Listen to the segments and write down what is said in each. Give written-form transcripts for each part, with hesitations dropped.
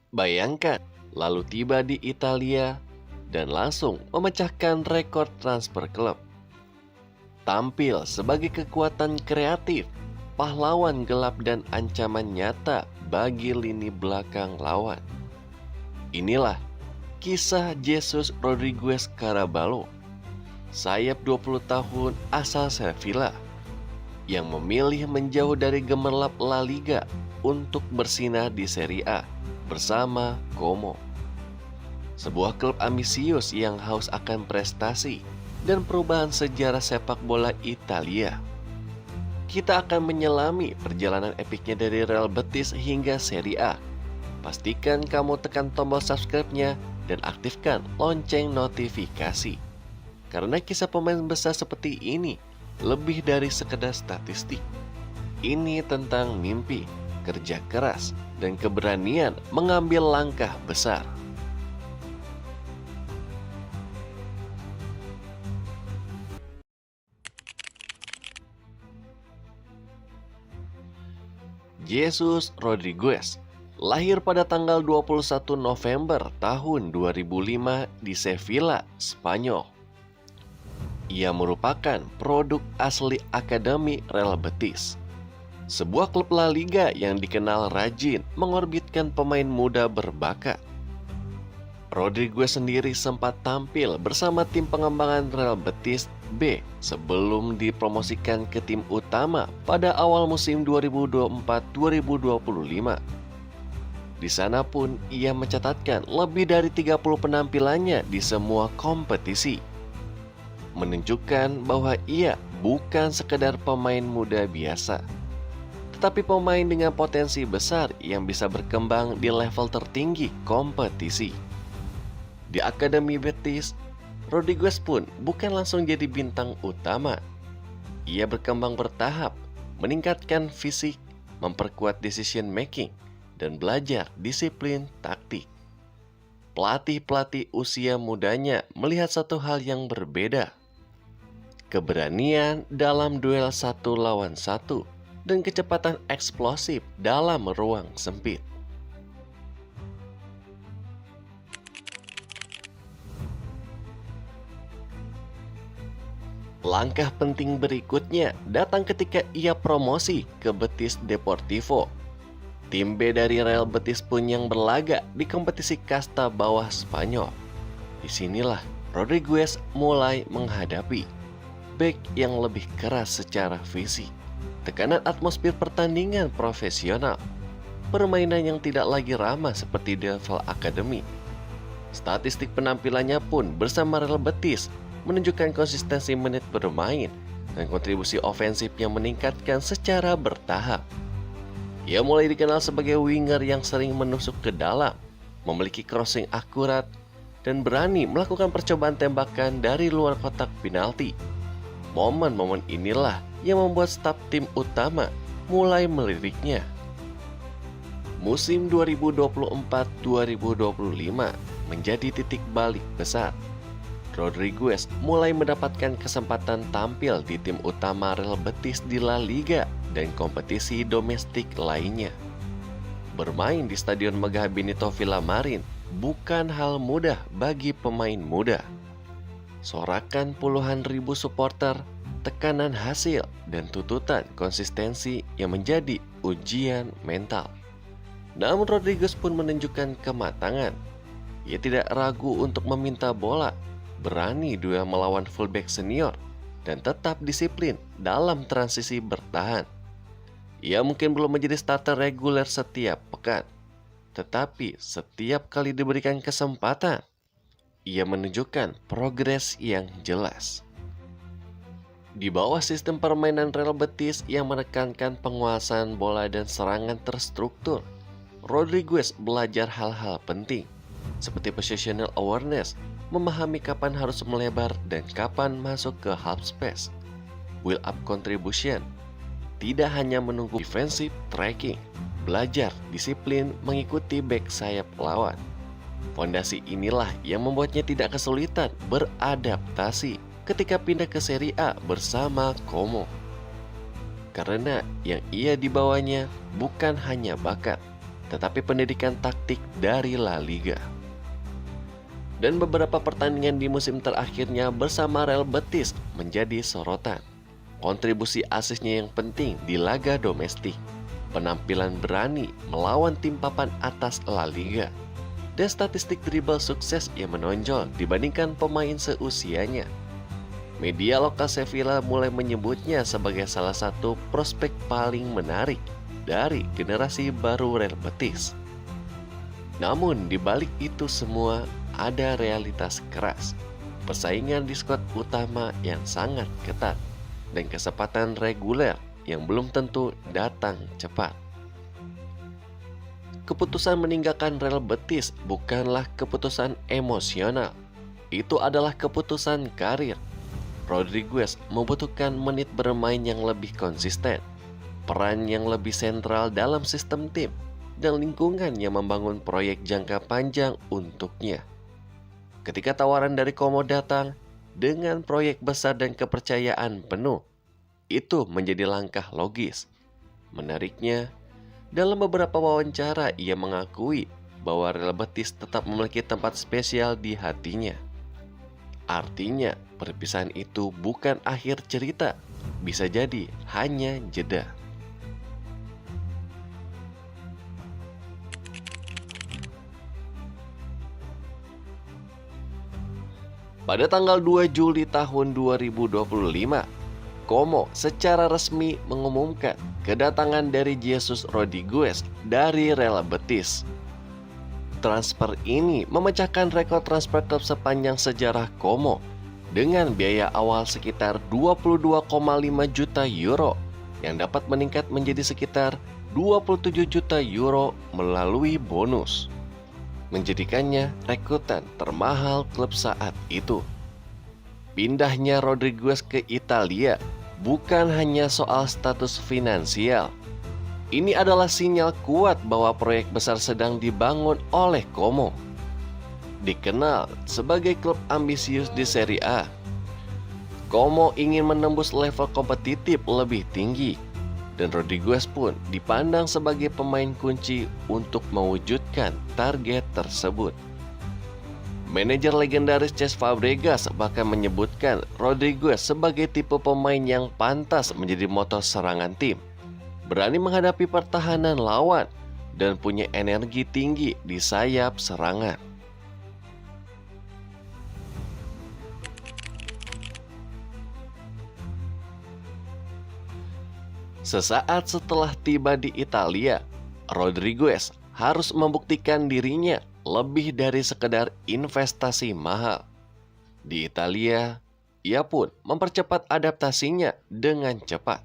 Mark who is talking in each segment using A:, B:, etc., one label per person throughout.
A: Bayangkan, lalu tiba di Italia dan langsung memecahkan rekor transfer klub. Tampil sebagai kekuatan kreatif, pahlawan gelap dan ancaman nyata bagi lini belakang lawan. Inilah kisah Jesus Rodriguez Carvalho, sayap 20 tahun asal Sevilla, yang memilih menjauh dari gemerlap La Liga untuk bersinar di Serie A bersama Como. Sebuah klub ambisius yang haus akan prestasi dan perubahan sejarah sepak bola Italia. Kita akan menyelami perjalanan epiknya dari Real Betis hingga Serie A. Pastikan kamu tekan tombol subscribe-nya dan aktifkan lonceng notifikasi. Karena kisah pemain besar seperti ini lebih dari sekedar statistik. Ini tentang mimpi, kerja keras, dan keberanian mengambil langkah besar. Jesus Rodriguez lahir pada tanggal 21 November tahun 2005 di Sevilla, Spanyol. Ia merupakan produk asli Akademi Real Betis, sebuah klub La Liga yang dikenal rajin mengorbitkan pemain muda berbakat. Rodriguez sendiri sempat tampil bersama tim pengembangan Real Betis B sebelum dipromosikan ke tim utama pada awal musim 2024-2025. Di sana pun ia mencatatkan lebih dari 30 penampilannya di semua kompetisi, menunjukkan bahwa ia bukan sekedar pemain muda biasa, tetapi pemain dengan potensi besar yang bisa berkembang di level tertinggi kompetisi. Di Akademi Betis, Rodriguez pun bukan langsung jadi bintang utama. Ia berkembang bertahap, meningkatkan fisik, memperkuat decision making, dan belajar disiplin taktik. Pelatih-pelatih usia mudanya melihat satu hal yang berbeda: keberanian dalam duel 1 lawan 1 dan kecepatan eksplosif dalam ruang sempit. Langkah penting berikutnya datang ketika ia promosi ke Betis Deportivo, tim B dari Real Betis pun yang berlaga di kompetisi kasta bawah Spanyol. Disinilah Rodriguez mulai menghadapi bek yang lebih keras secara fisik, tekanan atmosfer pertandingan profesional, permainan yang tidak lagi ramah seperti di level akademi. Statistik penampilannya pun bersama Real Betis menunjukkan konsistensi menit bermain dan kontribusi ofensif yang meningkatkan secara bertahap. Ia mulai dikenal sebagai winger yang sering menusuk ke dalam, memiliki crossing akurat, dan berani melakukan percobaan tembakan dari luar kotak penalti. Momen-momen inilah yang membuat staf tim utama mulai meliriknya. Musim 2024-2025 menjadi titik balik besar. Rodriguez mulai mendapatkan kesempatan tampil di tim utama Real Betis di La Liga dan kompetisi domestik lainnya. Bermain di Stadion Megah Benito Villamarin bukan hal mudah bagi pemain muda. Sorakan puluhan ribu supporter, tekanan hasil, dan tuntutan konsistensi yang menjadi ujian mental. Namun Rodriguez pun menunjukkan kematangan. Ia tidak ragu untuk meminta bola, berani duel melawan fullback senior, dan tetap disiplin dalam transisi bertahan. Ia mungkin belum menjadi starter reguler setiap pekan, tetapi setiap kali diberikan kesempatan, ia menunjukkan progres yang jelas. Di bawah sistem permainan Real Betis yang menekankan penguasaan bola dan serangan terstruktur, Rodriguez belajar hal-hal penting, seperti positional awareness, memahami kapan harus melebar dan kapan masuk ke half space, build up contribution, tidak hanya menunggu defensive tracking, belajar disiplin mengikuti back sayap lawan. Fondasi inilah yang membuatnya tidak kesulitan beradaptasi ketika pindah ke Serie A bersama Como. Karena yang ia dibawanya bukan hanya bakat, tetapi pendidikan taktik dari La Liga. Dan beberapa pertandingan di musim terakhirnya bersama Real Betis menjadi sorotan. Kontribusi asisnya yang penting di laga domestik, penampilan berani melawan tim papan atas La Liga, dan statistik dribble sukses yang menonjol dibandingkan pemain seusianya. Media lokal Sevilla mulai menyebutnya sebagai salah satu prospek paling menarik dari generasi baru Real Betis. Namun di balik itu semua ada realitas keras, persaingan di skuad utama yang sangat ketat, dan kesempatan reguler yang belum tentu datang cepat. Keputusan meninggalkan Real Betis bukanlah keputusan emosional, itu adalah keputusan karir. Rodriguez membutuhkan menit bermain yang lebih konsisten, peran yang lebih sentral dalam sistem tim, dan lingkungan yang membangun proyek jangka panjang untuknya. Ketika tawaran dari Como datang dengan proyek besar dan kepercayaan penuh, itu menjadi langkah logis. Menariknya, dalam beberapa wawancara ia mengakui bahwa Real Betis tetap memiliki tempat spesial di hatinya. Artinya, perpisahan itu bukan akhir cerita, bisa jadi hanya jeda. Pada tanggal 2 Juli tahun 2025, Como secara resmi mengumumkan kedatangan dari Jesus Rodriguez dari Real Betis. Transfer ini memecahkan rekor transfer klub sepanjang sejarah Como dengan biaya awal sekitar 22,5 juta euro yang dapat meningkat menjadi sekitar 27 juta euro melalui bonus, menjadikannya rekrutan termahal klub saat itu. Pindahnya Rodriguez ke Italia bukan hanya soal status finansial. Ini adalah sinyal kuat bahwa proyek besar sedang dibangun oleh Como. Dikenal sebagai klub ambisius di Serie A, Como ingin menembus level kompetitif lebih tinggi, dan Rodriguez pun dipandang sebagai pemain kunci untuk mewujudkan target tersebut. Manajer legendaris Cesc Fabregas bahkan menyebutkan Rodriguez sebagai tipe pemain yang pantas menjadi motor serangan tim, berani menghadapi pertahanan lawan, dan punya energi tinggi di sayap serangan. Sesaat setelah tiba di Italia, Rodriguez harus membuktikan dirinya lebih dari sekedar investasi mahal. Di Italia, ia pun mempercepat adaptasinya dengan cepat.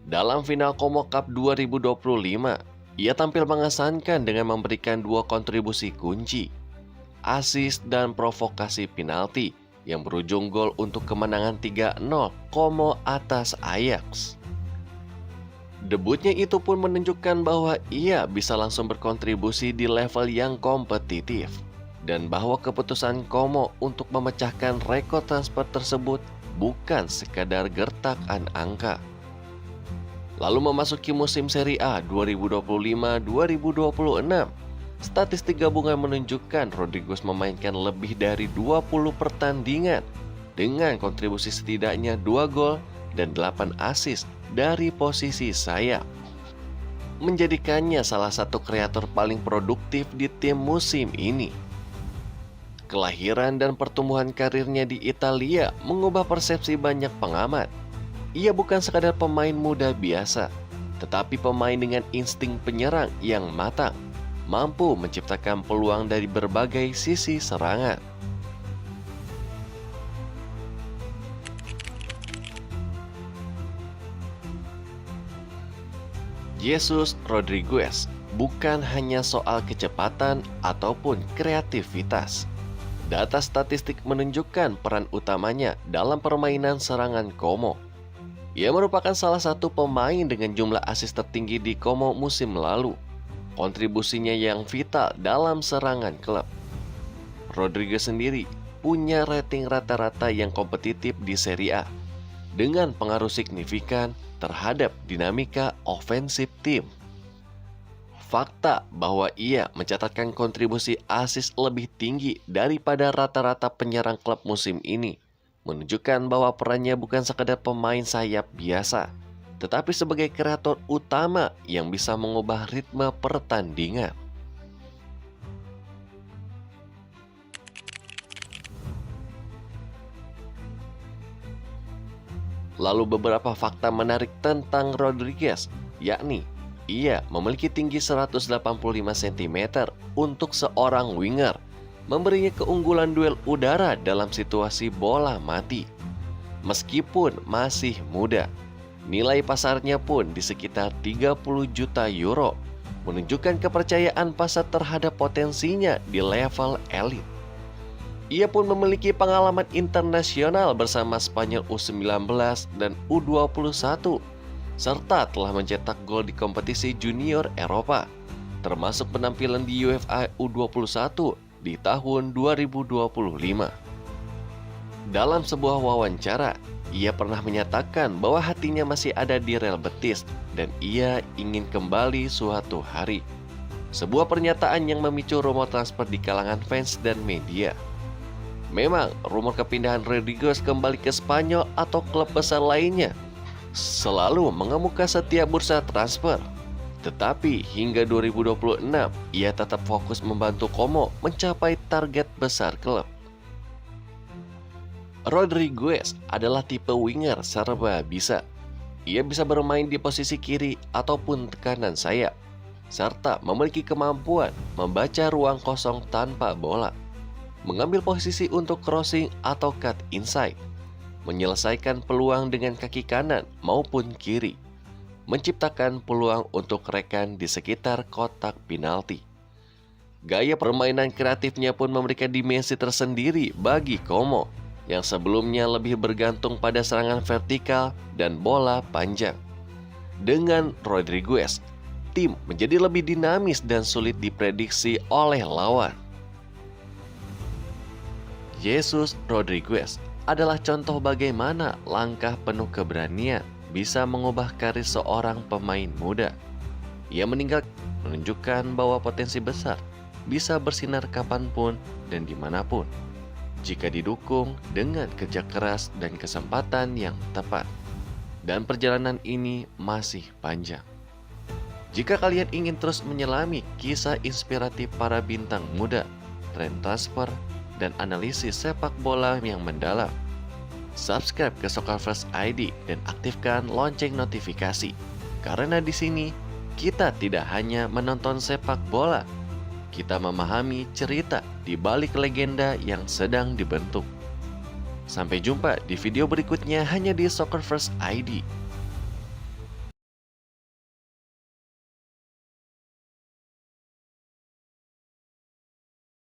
A: Dalam final Como Cup 2025, ia tampil mengesankan dengan memberikan 2 kontribusi kunci, assist dan provokasi penalti yang berujung gol untuk kemenangan 3-0 Como atas Ajax. Debutnya itu pun menunjukkan bahwa ia bisa langsung berkontribusi di level yang kompetitif, dan bahwa keputusan Como untuk memecahkan rekor transfer tersebut bukan sekadar gertakan angka. Lalu memasuki musim Serie A 2025-2026, statistik gabungan menunjukkan Rodriguez memainkan lebih dari 20 pertandingan dengan kontribusi setidaknya 2 gol dan 8 assist dari posisi sayap, menjadikannya salah satu kreator paling produktif di tim musim ini. Kelahiran dan pertumbuhan karirnya di Italia mengubah persepsi banyak pengamat. Ia bukan sekadar pemain muda biasa, tetapi pemain dengan insting penyerang yang matang, mampu menciptakan peluang dari berbagai sisi serangan. Jesus Rodriguez bukan hanya soal kecepatan ataupun kreativitas. Data statistik menunjukkan peran utamanya dalam permainan serangan Como. Ia merupakan salah satu pemain dengan jumlah assist tertinggi di Como musim lalu. Kontribusinya yang vital dalam serangan klub. Rodriguez sendiri punya rating rata-rata yang kompetitif di Serie A, dengan pengaruh signifikan terhadap dinamika ofensif tim. fakta bahwa ia mencatatkan kontribusi assist lebih tinggi daripada rata-rata penyerang klub musim ini menunjukkan bahwa perannya bukan sekedar pemain sayap biasa, tetapi sebagai kreator utama yang bisa mengubah ritme pertandingan. Lalu beberapa fakta menarik tentang Rodriguez, yakni ia memiliki tinggi 185 cm untuk seorang winger, memberinya keunggulan duel udara dalam situasi bola mati. Meskipun masih muda, nilai pasarnya pun di sekitar 30 juta euro, menunjukkan kepercayaan pasar terhadap potensinya di level elit. Ia pun memiliki pengalaman internasional bersama Spanyol U19 dan U21, serta telah mencetak gol di kompetisi junior Eropa, termasuk penampilan di UEFA U21 di tahun 2025. Dalam sebuah wawancara, ia pernah menyatakan bahwa hatinya masih ada di Real Betis dan ia ingin kembali suatu hari. Sebuah pernyataan yang memicu rumor transfer di kalangan fans dan media. Memang, rumor kepindahan Rodriguez kembali ke Spanyol atau klub besar lainnya selalu mengemuka setiap bursa transfer. Tetapi hingga 2026, ia tetap fokus membantu Como mencapai target besar klub. Rodriguez adalah tipe winger serba bisa. Ia bisa bermain di posisi kiri ataupun kanan sayap, serta memiliki kemampuan membaca ruang kosong tanpa bola, mengambil posisi untuk crossing atau cut inside, menyelesaikan peluang dengan kaki kanan maupun kiri, menciptakan peluang untuk rekan di sekitar kotak penalti. Gaya permainan kreatifnya pun memberikan dimensi tersendiri bagi Como, yang sebelumnya lebih bergantung pada serangan vertikal dan bola panjang. Dengan Rodriguez, tim menjadi lebih dinamis dan sulit diprediksi oleh lawan. Jesus Rodriguez adalah contoh bagaimana langkah penuh keberanian bisa mengubah karir seorang pemain muda. Ia menunjukkan bahwa potensi besar bisa bersinar kapanpun dan dimanapun, jika didukung dengan kerja keras dan kesempatan yang tepat. Dan perjalanan ini masih panjang. Jika kalian ingin terus menyelami kisah inspiratif para bintang muda, tren transfer, dan analisis sepak bola yang mendalam, subscribe ke Soccer First ID dan aktifkan lonceng notifikasi. Karena di sini kita tidak hanya menonton sepak bola, kita memahami cerita di balik legenda yang sedang dibentuk. Sampai jumpa di video berikutnya hanya di Soccer First ID.